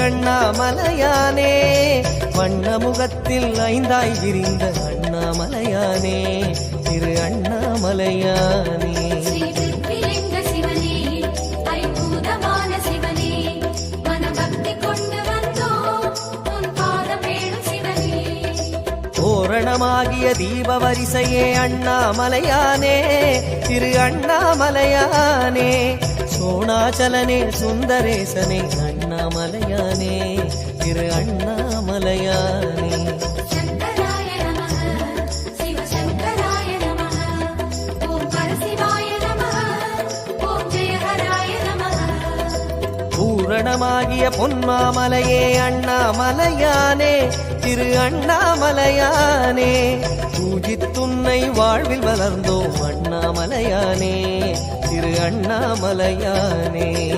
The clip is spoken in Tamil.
அண்ணாமலையானே, வண்ண முகத்தில் ஐந்தாய் விரிந்த அண்ணாமலையானே, திரு அண்ணாமலையானே. பூரணமாகிய தீப வரிசையே அண்ணாமலையானே, திரு அண்ணாமலையானே, சோணாச்சலனே சுந்தரேசனே அண்ணாமலையானே, திரு அண்ணாமலையானே. பூரணமாகிய பொன்மாமலையே அண்ணாமலையானே, திரு அண்ணாமலையானே, பூஜித்துன்னை வாழ்வில் வளர்ந்தோம் அண்ணாமலையானே, திரு அண்ணாமலையானே.